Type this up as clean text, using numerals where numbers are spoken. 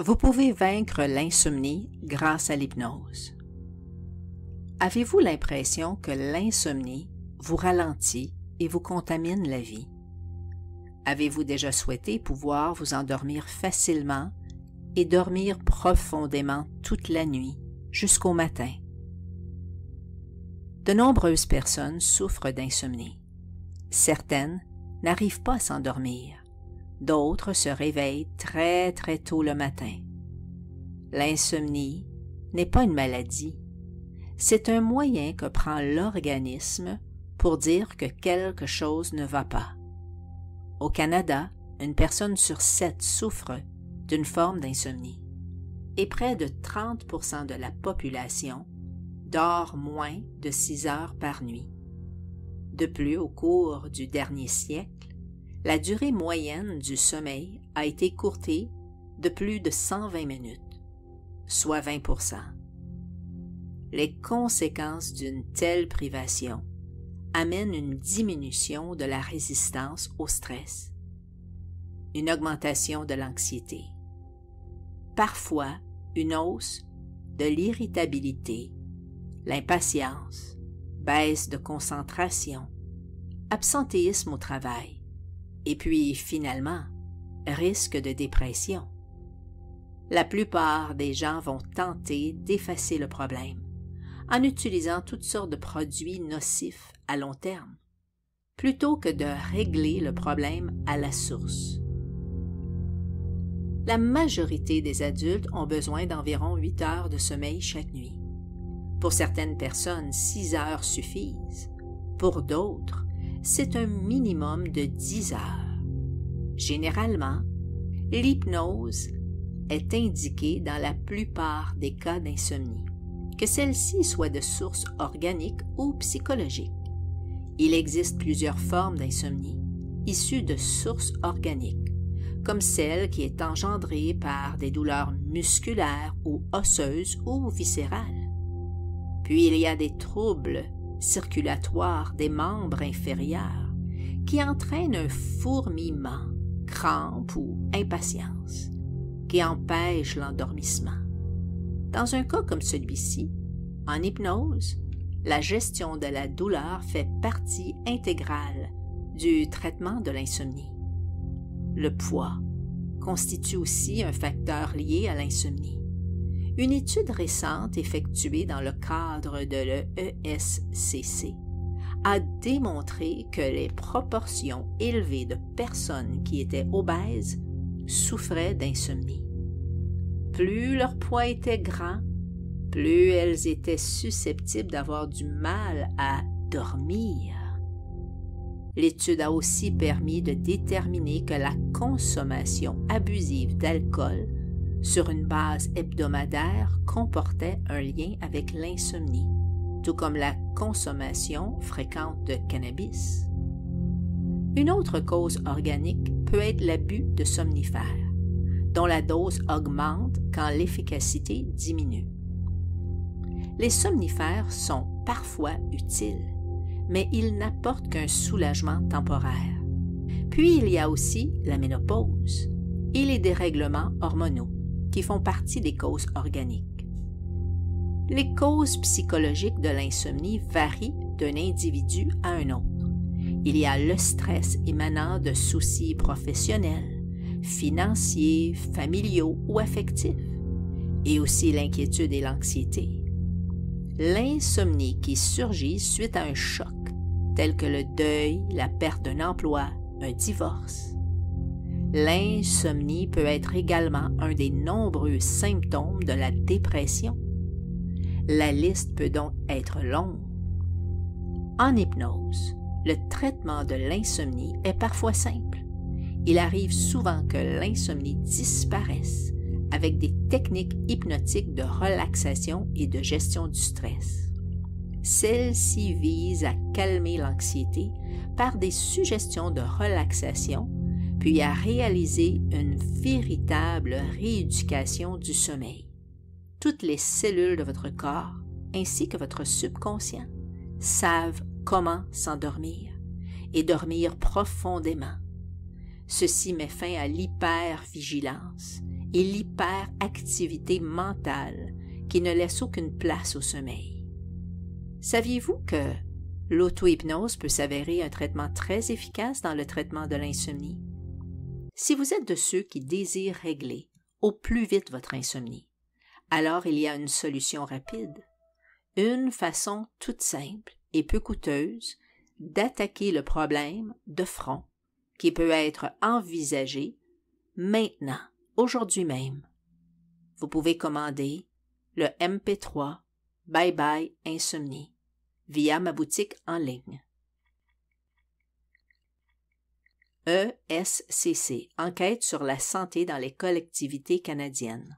Vous pouvez vaincre l'insomnie grâce à l'hypnose. Avez-vous l'impression que l'insomnie vous ralentit et vous contamine la vie? Avez-vous déjà souhaité pouvoir vous endormir facilement et dormir profondément toute la nuit jusqu'au matin? De nombreuses personnes souffrent d'insomnie. Certaines n'arrivent pas à s'endormir. D'autres se réveillent très tôt le matin. L'insomnie n'est pas une maladie. C'est un moyen que prend l'organisme pour dire que quelque chose ne va pas. Au Canada, une personne sur 7 souffre d'une forme d'insomnie et près de 30% de la population dort moins de 6 heures par nuit. De plus, au cours du dernier siècle, la durée moyenne du sommeil a été écourtée de plus de 120 minutes, soit 20%. Les conséquences d'une telle privation amènent une diminution de la résistance au stress, une augmentation de l'anxiété, parfois une hausse de l'irritabilité, l'impatience, baisse de concentration, absentéisme au travail, et puis finalement, risque de dépression. La plupart des gens vont tenter d'effacer le problème en utilisant toutes sortes de produits nocifs à long terme, plutôt que de régler le problème à la source. La majorité des adultes ont besoin d'environ 8 heures de sommeil chaque nuit. Pour certaines personnes, 6 heures suffisent. Pour d'autres, c'est un minimum de 10 heures. Généralement, l'hypnose est indiquée dans la plupart des cas d'insomnie, que celle-ci soit de source organique ou psychologique. Il existe plusieurs formes d'insomnie, issues de sources organiques, comme celle qui est engendrée par des douleurs musculaires ou osseuses ou viscérales. Puis il y a des troubles circulatoires des membres inférieurs qui entraînent un fourmillement, crampes ou impatience, qui empêchent l'endormissement. Dans un cas comme celui-ci, en hypnose, la gestion de la douleur fait partie intégrale du traitement de l'insomnie. Le poids constitue aussi un facteur lié à l'insomnie. Une étude récente effectuée dans le cadre de l'ESCC a démontré que les proportions élevées de personnes qui étaient obèses souffraient d'insomnie. Plus leur poids était grand, plus elles étaient susceptibles d'avoir du mal à dormir. L'étude a aussi permis de déterminer que la consommation abusive d'alcool sur une base hebdomadaire comportait un lien avec l'insomnie, tout comme la consommation fréquente de cannabis. Une autre cause organique peut être l'abus de somnifères, dont la dose augmente quand l'efficacité diminue. Les somnifères sont parfois utiles, mais ils n'apportent qu'un soulagement temporaire. Puis il y a aussi la ménopause et les dérèglements hormonaux, qui font partie des causes organiques. Les causes psychologiques de l'insomnie varient d'un individu à un autre. Il y a le stress émanant de soucis professionnels, financiers, familiaux ou affectifs, et aussi l'inquiétude et l'anxiété. L'insomnie qui surgit suite à un choc, tel que le deuil, la perte d'un emploi, un divorce. L'insomnie peut être également un des nombreux symptômes de la dépression. La liste peut donc être longue. En hypnose, le traitement de l'insomnie est parfois simple. Il arrive souvent que l'insomnie disparaisse avec des techniques hypnotiques de relaxation et de gestion du stress. Celles-ci visent à calmer l'anxiété par des suggestions de relaxation, puis à réaliser une véritable rééducation du sommeil. Toutes les cellules de votre corps, ainsi que votre subconscient, savent comment s'endormir et dormir profondément. Ceci met fin à l'hypervigilance et l'hyperactivité mentale qui ne laisse aucune place au sommeil. Saviez-vous que l'auto-hypnose peut s'avérer un traitement très efficace dans le traitement de l'insomnie? Si vous êtes de ceux qui désirent régler au plus vite votre insomnie, alors il y a une solution rapide, une façon toute simple et peu coûteuse d'attaquer le problème de front qui peut être envisagé maintenant, aujourd'hui même. Vous pouvez commander le MP3 Bye Bye Insomnie via ma boutique en ligne. ESCC, Enquête sur la santé dans les collectivités canadiennes.